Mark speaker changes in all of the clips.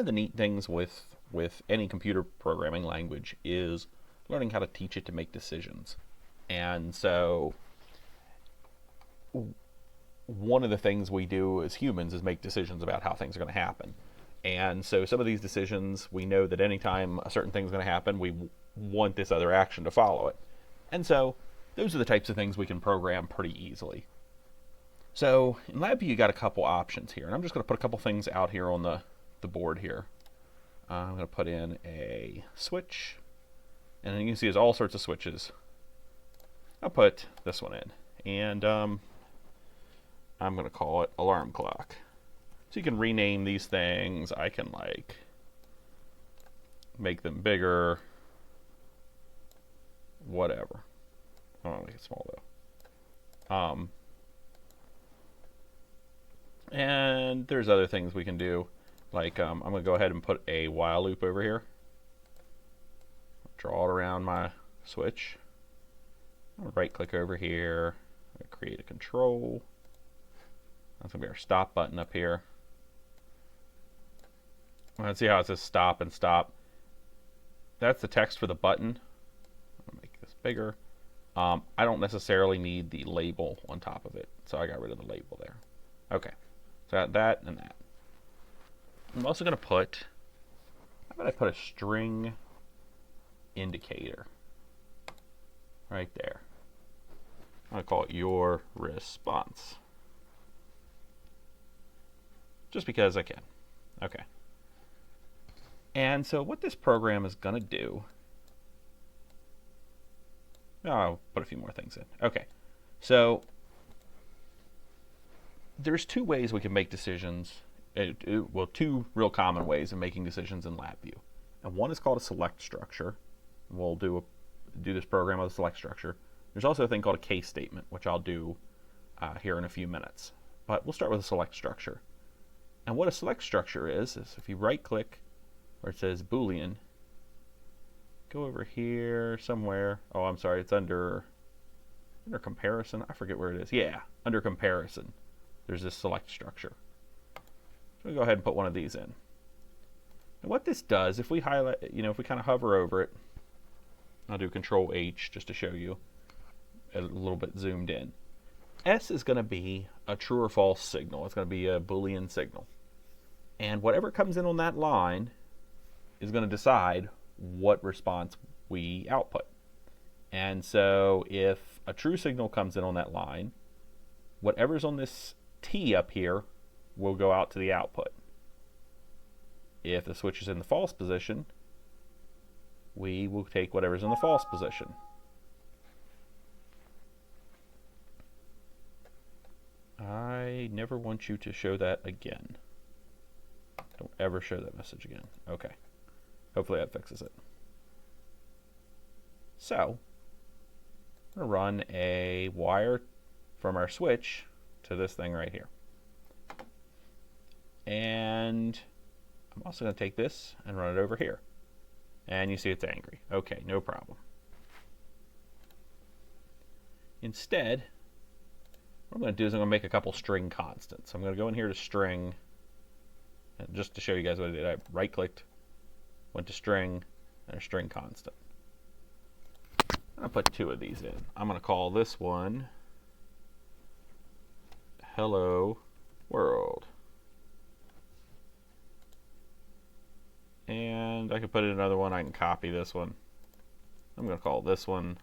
Speaker 1: of the neat things with any computer programming language is learning how to teach it to make decisions. And so one of the things we do as humans is make decisions about how things are going to happen. And so some of these decisions, we know that anytime a certain thing is going to happen, we want this other action to follow it. And so those are the types of things we can program pretty easily. So in LabVIEW, you got a couple options here. And I'm just going to put a couple things out here on the board here. I'm going to put in a switch. And then you can see there's all sorts of switches. I'll put this one in. And I'm going to call it alarm clock. So you can rename these things. I can like make them bigger, whatever. I don't want to make it small though. And there's other things we can do. Like I'm going to go ahead and put a while loop over here. Draw it around my switch. I'm going to right click over here. I'm going to create a control. That's going to be our stop button up here. Let's see how it says stop and stop. That's the text for the button. I'll make this bigger. I don't necessarily need the label on top of it, so I got rid of the label there. Okay, so I got that and that. I'm also going to put, how about I put a string indicator right there. I'm going to call it your response. Just because I can. Okay. And so what this program is going to do, I'll put a few more things in. Okay, so there's two ways we can make decisions. Well, two real common ways of making decisions in LabVIEW. And one is called a select structure. We'll do this program with a select structure. There's also a thing called a case statement, which I'll do here in a few minutes. But we'll start with a select structure. And what a select structure is if you right click where it says Boolean, go over here somewhere. Oh, I'm sorry, it's under comparison. I forget where it is. Yeah, under comparison, there's this select structure. So we go ahead and put one of these in. And what this does, if we highlight, if we kind of hover over it, I'll do Control H just to show you a little bit zoomed in. S is going to be a true or false signal. It's going to be a Boolean signal. And whatever comes in on that line is going to decide what response we output. And so if a true signal comes in on that line, whatever's on this T up here will go out to the output. If the switch is in the false position, we will take whatever's in the false position. I never want you to show that again. Don't ever show that message again. Okay. Hopefully that fixes it. So, I'm going to run a wire from our switch to this thing right here. And I'm also going to take this and run it over here. And you see it's angry. Okay, no problem. Instead, what I'm going to do is I'm going to make a couple string constants. I'm going to go in here to string, and just to show you guys what I did, I right-clicked, went to string, and a string constant. I'll put two of these in. I'm going to call this one Hello World. And I can put in another one. I can copy this one. I'm going to call this one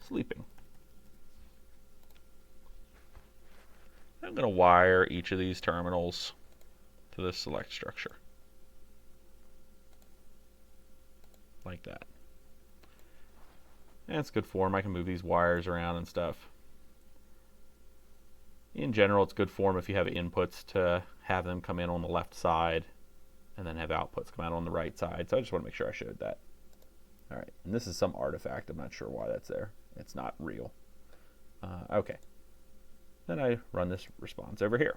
Speaker 1: Sleeping. I'm going to wire each of these terminals to this select structure. Like that. And it's good form. I can move these wires around and stuff. In general, it's good form if you have inputs to have them come in on the left side and then have outputs come out on the right side. So I just want to make sure I showed that. All right, and this is some artifact. I'm not sure why that's there. It's not real. Okay. Then I run this response over here.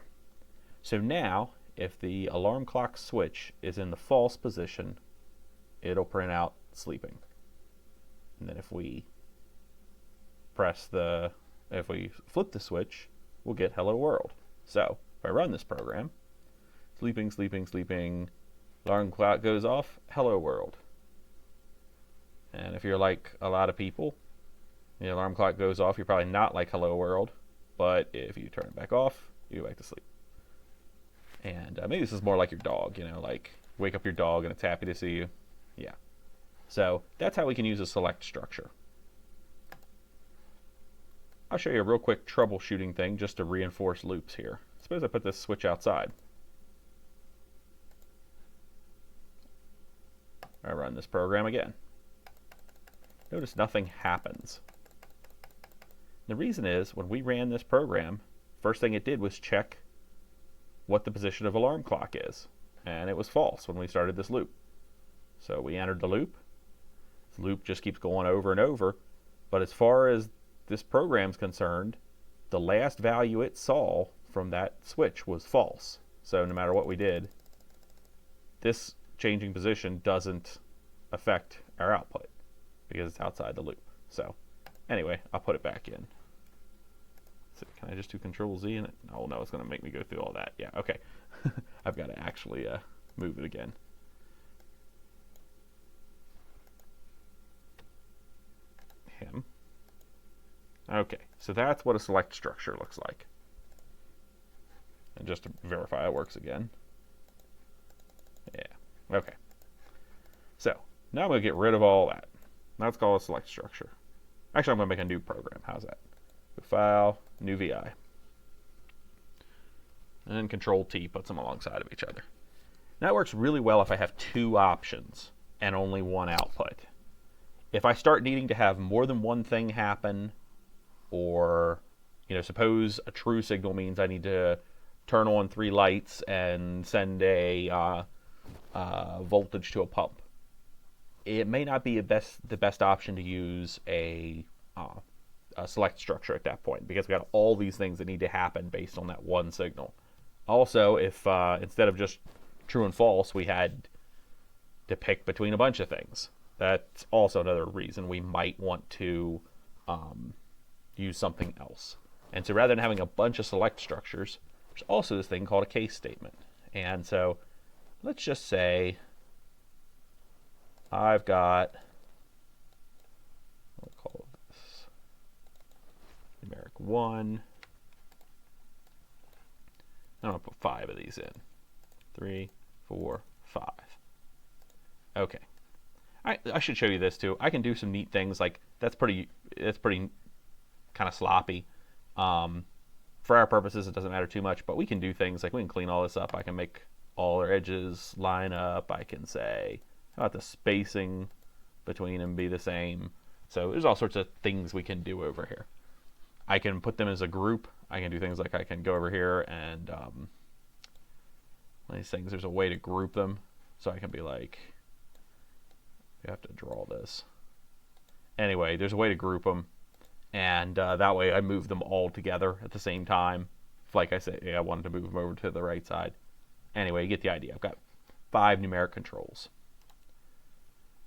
Speaker 1: So now, if the alarm clock switch is in the false position, it'll print out sleeping. And then if we flip the switch, we'll get hello world. So if I run this program, Sleeping, sleeping, sleeping. Alarm clock goes off. Hello world. And if you're like a lot of people, the alarm clock goes off. You're probably not like hello world. But if you turn it back off, you go back to sleep. And maybe this is more like your dog, you know, like wake up your dog and it's happy to see you. Yeah. So that's how we can use a select structure. I'll show you a real quick troubleshooting thing just to reinforce loops here. Suppose I put this switch outside. I run this program again. Notice nothing happens. The reason is when we ran this program, first thing it did was check what the position of alarm clock is. And it was false when we started this loop. So we entered the loop. The loop just keeps going over and over. But as far as this program's concerned, the last value it saw from that switch was false. So no matter what we did, this changing position doesn't affect our output because it's outside the loop. So anyway, I'll put it back in. So can I just do Control Z in it? Oh no, it's going to make me go through all that. Yeah, okay. I've got to actually move it again. Him. Okay, so that's what a select structure looks like. And just to verify it works again. Yeah, okay. So now I'm going to get rid of all that. That's called a select structure. Actually, I'm going to make a new program. How's that? File, new VI. And Control T puts them alongside of each other. Now it works really well if I have two options and only one output. If I start needing to have more than one thing happen, or suppose a true signal means I need to turn on 3 lights and send a voltage to a pump, it may not be the best option to use a select structure at that point, because we got all these things that need to happen based on that one signal. Also, if instead of just true and false, we had to pick between a bunch of things, that's also another reason we might want to use something else. And so rather than having a bunch of select structures, there's also this thing called a case statement. And so let's just say I've got, we'll call this numeric 1. I'm going to put 5 of these in. 3, 4, 5. Okay. I should show you this too. I can do some neat things like that's pretty kind of sloppy. For our purposes, it doesn't matter too much, but we can do things like we can clean all this up. I can make all our edges line up. I can say, how about the spacing between them be the same? So there's all sorts of things we can do over here. I can put them as a group. I can do things like I can go over here and these things, there's a way to group them. So I can be like, you have to draw this. Anyway, there's a way to group them. And that way I move them all together at the same time. Like I said, I wanted to move them over to the right side. Anyway, you get the idea. I've got 5 numeric controls.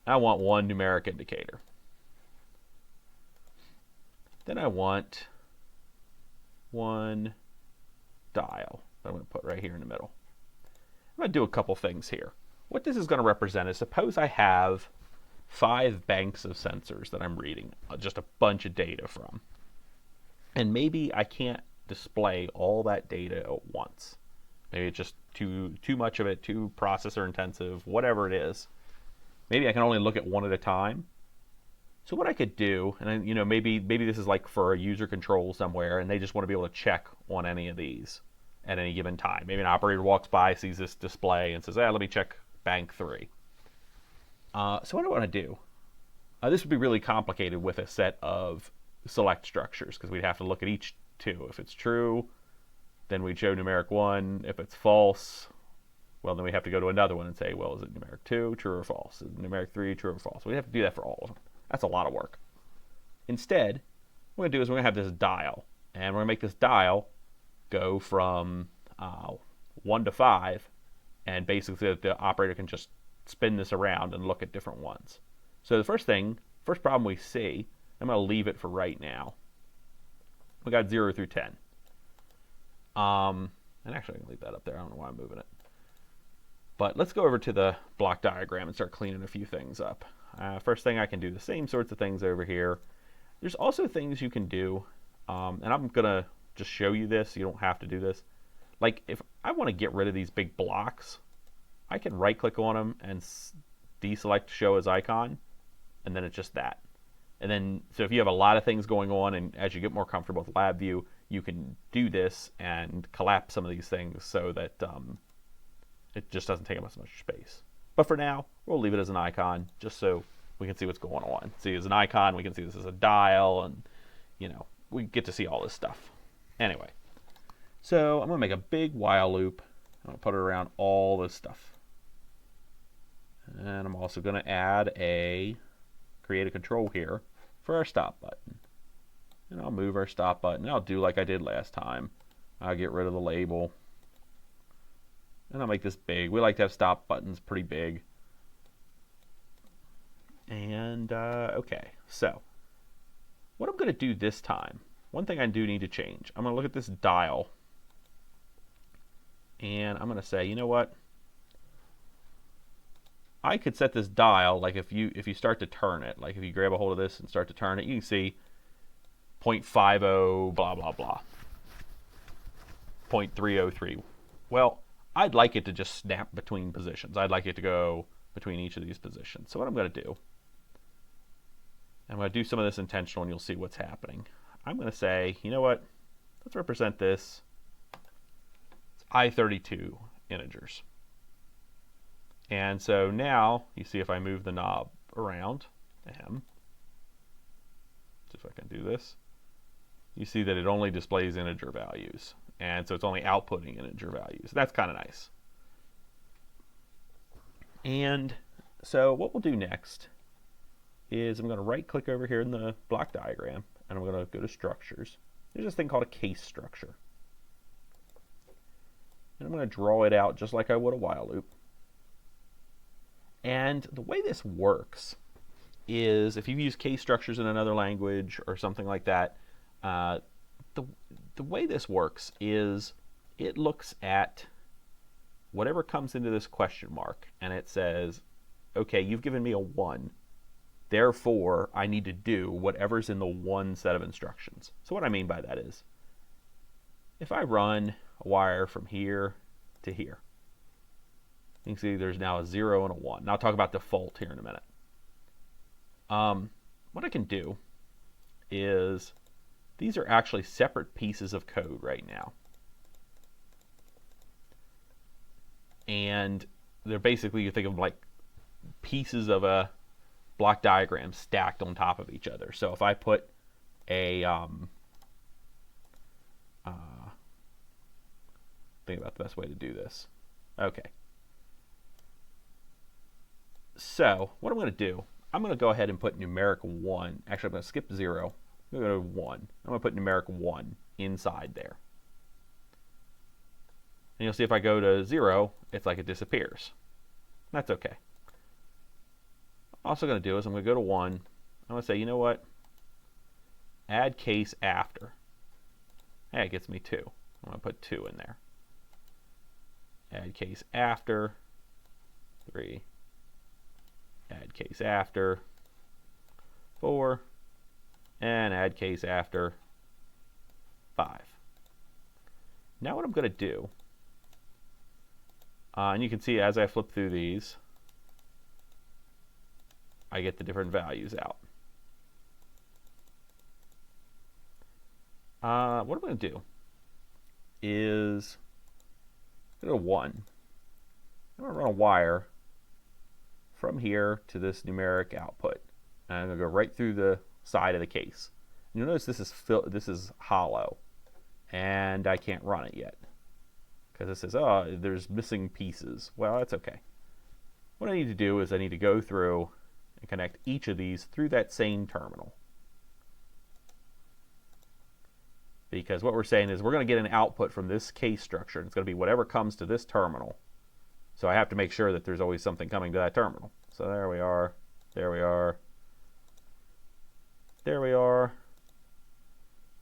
Speaker 1: I want 1 numeric indicator. Then I want 1 dial that I'm going to put right here in the middle. I'm going to do a couple things here. What this is going to represent is, suppose I have 5 banks of sensors that I'm reading just a bunch of data from. And maybe I can't display all that data at once. Maybe it's just too much of it, too processor intensive, whatever it is. Maybe I can only look at one at a time. So what I could do, and maybe this is like for a user control somewhere, and they just want to be able to check on any of these at any given time. Maybe an operator walks by, sees this display, and says, let me check bank 3. So what I want to do, this would be really complicated with a set of select structures, because we'd have to look at each 2. If it's true, then we'd show numeric 1. If it's false, well, then we have to go to another one and say, well, is it numeric 2, true or false? Is it numeric 3, true or false? We have to do that for all of them. That's a lot of work. Instead, what we're going to do is we're going to have this dial, and we're going to make this dial go from 1 to 5, and basically the operator can just spin this around and look at different ones. So the first problem we see, I'm going to leave it for right now. We got 0 through 10. And actually I can leave that up there. I don't know why I'm moving it. But let's go over to the block diagram and start cleaning a few things up. First thing, I can do the same sorts of things over here. There's also things you can do, and I'm going to just show you this. You don't have to do this. Like if I want to get rid of these big blocks, I can right click on them and deselect show as icon, and then it's just that. And then, so if you have a lot of things going on, and as you get more comfortable with LabVIEW, you can do this and collapse some of these things so that it just doesn't take up as much space. But for now, we'll leave it as an icon just so we can see what's going on. See, as an icon, we can see this as a dial, and you know, we get to see all this stuff. Anyway, so I'm going to make a big while loop. I'm going to put it around all this stuff. And I'm also going to create a control here for our stop button. And I'll move our stop button. I'll do like I did last time. I'll get rid of the label. And I'll make this big. We like to have stop buttons pretty big. And, okay. So, what I'm going to do this time, one thing I do need to change. I'm going to look at this dial. And I'm going to say, you know what? I could set this dial, like if you start to turn it, like if you grab a hold of this and start to turn it, you can see 0.50, blah, blah, blah. 0.303. Well, I'd like it to just snap between positions. I'd like it to go between each of these positions. So what I'm going to do, I'm going to do some of this intentional, and you'll see what's happening. I'm going to say, you know what? Let's represent this. It's I32 integers. And so now, you see if I move the knob around, see if I can do this, you see that it only displays integer values. And so it's only outputting integer values. That's kind of nice. And so what we'll do next is I'm going to right click over here in the block diagram, and I'm going to go to structures. There's this thing called a case structure. And I'm going to draw it out just like I would a while loop. And the way this works is, if you've used case structures in another language or something like that, the way this works is it looks at whatever comes into this question mark, and it says, okay, you've given me a 1. Therefore, I need to do whatever's in the 1 set of instructions. So what I mean by that is, if I run a wire from here to here, you can see there's now a 0 and a 1. And I'll talk about default here in a minute. What I can do is, these are actually separate pieces of code right now. And they're basically, you think of like pieces of a block diagram stacked on top of each other. So if I put a, think about the best way to do this. Okay. So what I'm going to do, I'm going to go ahead and put numeric 1. Actually, I'm going to skip 0. I'm going to go to 1. I'm going to put numeric 1 inside there. And you'll see if I go to 0, it's like it disappears. That's okay. What I'm also going to do is I'm going to go to 1. I'm going to say, you know what? Add case after. Hey, it gets me 2. I'm going to put 2 in there. Add case after 3. Add case after 4. And add case after 5. Now what I'm going to do, and you can see as I flip through these, I get the different values out. What I'm going to do is go to 1. I'm going to run a wire from here to this numeric output. And I'm going to go right through the side of the case. You'll notice this is hollow, and I can't run it yet because it says, oh, there's missing pieces. Well, that's okay. What I need to do is I need to go through and connect each of these through that same terminal. Because what we're saying is we're going to get an output from this case structure, and it's going to be whatever comes to this terminal. So I have to make sure that there's always something coming to that terminal. So there we are, there we are, there we are.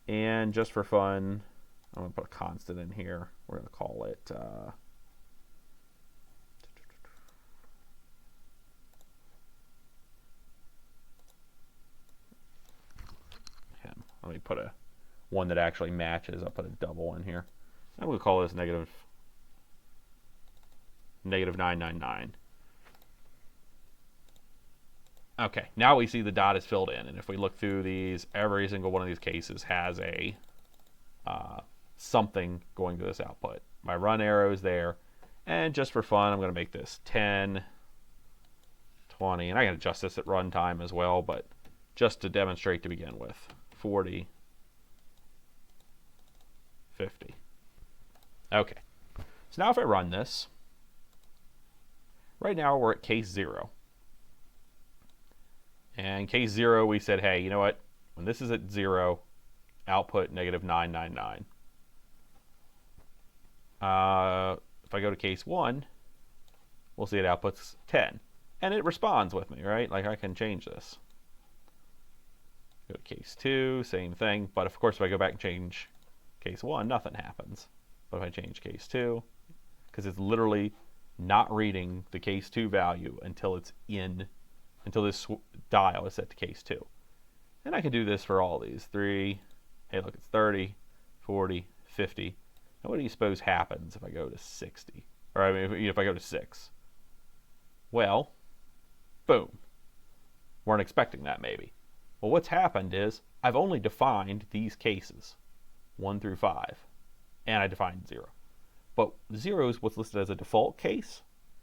Speaker 1: And just for fun, I'm going to put a constant in here. We're going to call it Let me put a one that actually matches. I'll put a double in here. I'm going to call this negative 999. Okay, now we see the dot is filled in, and if we look through these, every single one of these cases has a something going to this output. My run arrow is there, and just for fun, I'm going to make this 10, 20, and I can adjust this at runtime as well, but just to demonstrate to begin with, 40, 50. Okay, so now if I run this, right now we're at case 0. And case 0, we said, hey, you know what? When this is at 0, output negative 999. If I go to case 1, we'll see it outputs 10. And it responds with me, right? Like I can change this. Go to case 2, same thing. But of course, if I go back and change case 1, nothing happens. But if I change case 2, because it's literally not reading the case 2 value until it's in, until this dial is set to case 2. And I can do this for all these. 3, hey, look, it's 30, 40, 50. Now, what do you suppose happens if I go to 60? Or I mean, if I go to 6? Well, boom. Weren't expecting that, maybe. Well, what's happened is I've only defined these cases, 1 through 5, and I defined 0. But 0 is what's listed as a default case.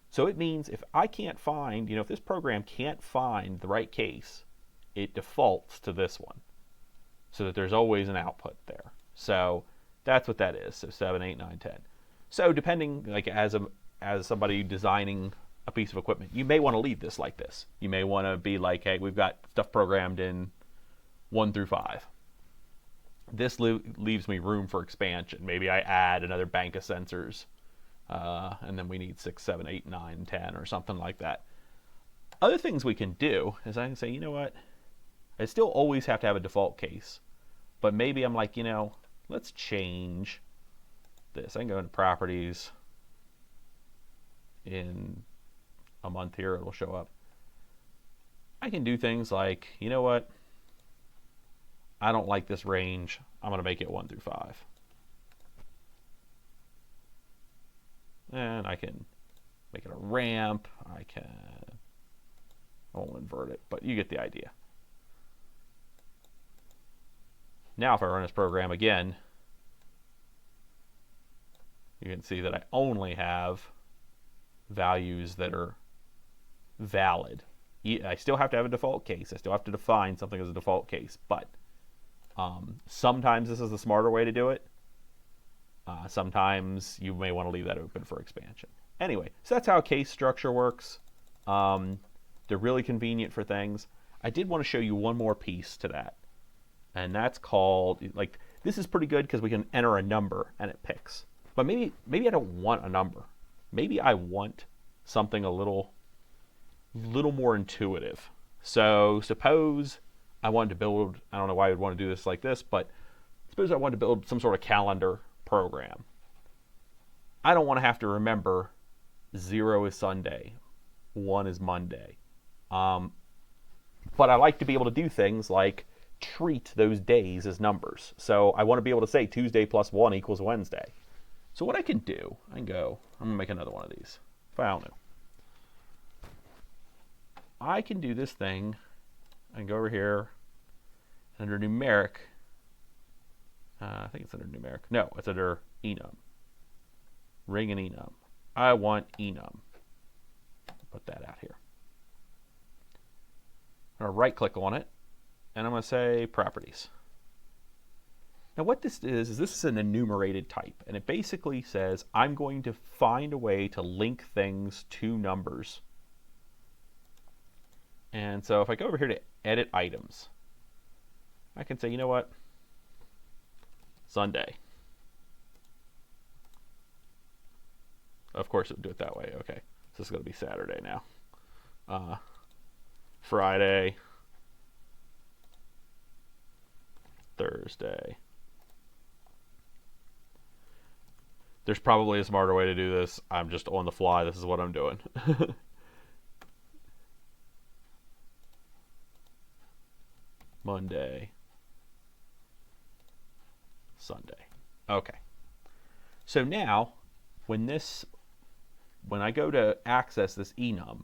Speaker 1: So it means if I can't find, if this program can't find the right case, it defaults to this one, so that there's always an output there. So that's what that is. So 7, 8, 9, 10. So depending, like as somebody designing a piece of equipment, you may want to leave this like this. You may want to be like, hey, we've got stuff programmed in 1 through 5. This leaves me room for expansion. Maybe I add another bank of sensors, and then we need 6, 7, 8, 9, 10, or something like that. Other things we can do is I can say, you know what? I still always have to have a default case, but maybe I'm like, let's change this. I can go into properties. In a month here, it'll show up. I can do things like, you know what? I don't like this range. I'm going to make it 1 through 5. And I can make it a ramp. I won't invert it, but you get the idea. Now if I run this program again, you can see that I only have values that are valid. I still have to have a default case. I still have to define something as a default case, but sometimes this is the smarter way to do it. Sometimes you may want to leave that open for expansion. Anyway, so that's how a case structure works. They're really convenient for things. I did want to show you one more piece to that, and that's called, like, this is pretty good because we can enter a number and it picks. But maybe I don't want a number. Maybe I want something a little more intuitive. So suppose I wanted to build, I don't know why I would want to do this like this, but suppose I wanted to build some sort of calendar program. I don't want to have to remember 0 is Sunday, 1 is Monday. But I like to be able to do things like treat those days as numbers. So I want to be able to say Tuesday plus 1 equals Wednesday. So what I can do, I'm going to make another one of these, file new. I can do this thing. I can go over here under numeric. I think it's under numeric. No, it's under enum. Ring and enum. I want enum. Put that out here. I'm going to right click on it, and I'm going to say properties. Now what this is this is an enumerated type, and it basically says I'm going to find a way to link things to numbers. And so if I go over here to edit items, I can say, you know what? Sunday. Of course it would do it that way. Okay, so this is going to be Saturday now. Friday. Thursday. There's probably a smarter way to do this. I'm just on the fly. This is what I'm doing. Monday. Sunday. Okay. So now, when I go to access this enum,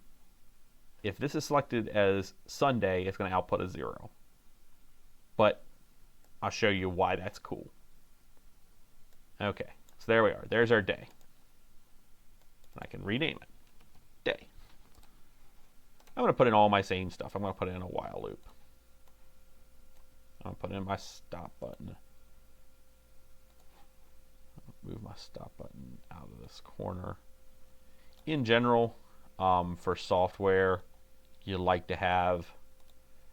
Speaker 1: if this is selected as Sunday, it's going to output a 0. But I'll show you why that's cool. Okay, so there we are. There's our day. I can rename it. Day. I'm going to put in all my same stuff. I'm going to put in a while loop. I'm going to put in my stop button. Move my stop button out of this corner. In general, for software, you like to have,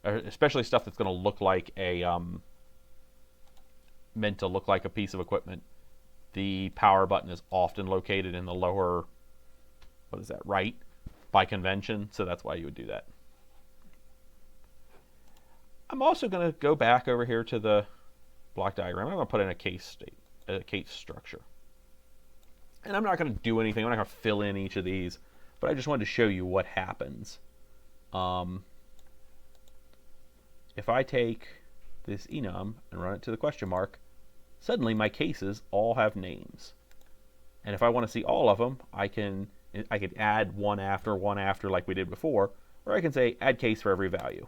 Speaker 1: especially stuff that's going to look like meant to look like a piece of equipment, the power button is often located in the lower, right, by convention, so that's why you would do that. I'm also going to go back over here to the block diagram. I'm going to put in a case structure. And I'm not going to do anything. I'm not going to fill in each of these, but I just wanted to show you what happens. If I take this enum and run it to the question mark, suddenly my cases all have names. And if I want to see all of them, I could add one after like we did before, or I can say add case for every value.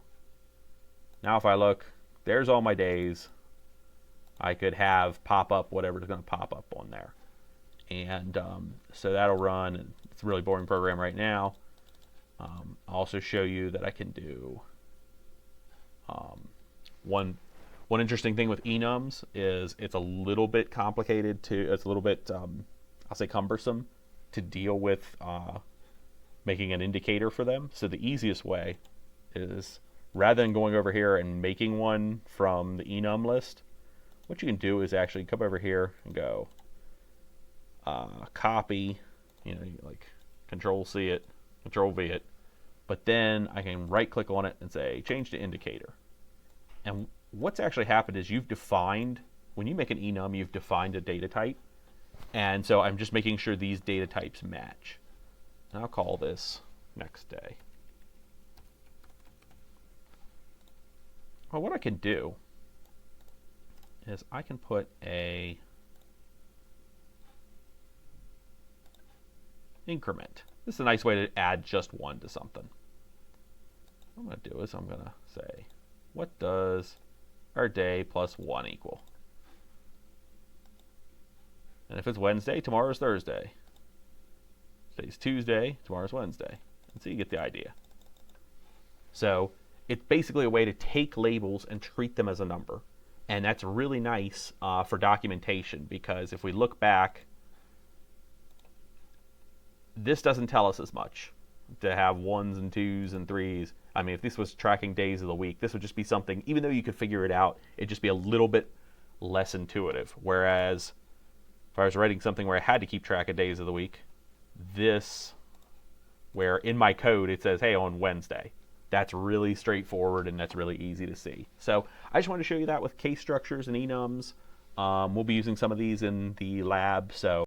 Speaker 1: Now if I look, there's all my days. I could have pop up whatever's going to pop up on there. And so that'll run. It's a really boring program right now. I'll also show you that I can do one interesting thing with enums is it's a little bit complicated it's a little bit, I'll say cumbersome to deal with making an indicator for them. So the easiest way is rather than going over here and making one from the enum list, what you can do is actually come over here and go copy, like Control-C it, Control-V it, but then I can right-click on it and say change to indicator. And what's actually happened is when you make an enum, you've defined a data type, and so I'm just making sure these data types match. And I'll call this next day. Well, what I can do is I can put a increment. This is a nice way to add just one to something. What I'm going to do is I'm going to say, what does our day plus 1 equal? And if it's Wednesday, tomorrow's Thursday. Today's Tuesday, tomorrow's Wednesday. And so you get the idea. So it's basically a way to take labels and treat them as a number. And that's really nice for documentation, because if we look back, this doesn't tell us as much to have 1s and 2s and 3s. I mean, if this was tracking days of the week, this would just be something, even though you could figure it out, it'd just be a little bit less intuitive. Whereas if I was writing something where I had to keep track of days of the week, where in my code it says, hey, on Wednesday, that's really straightforward and that's really easy to see. So I just wanted to show you that with case structures and enums. We'll be using some of these in the lab, so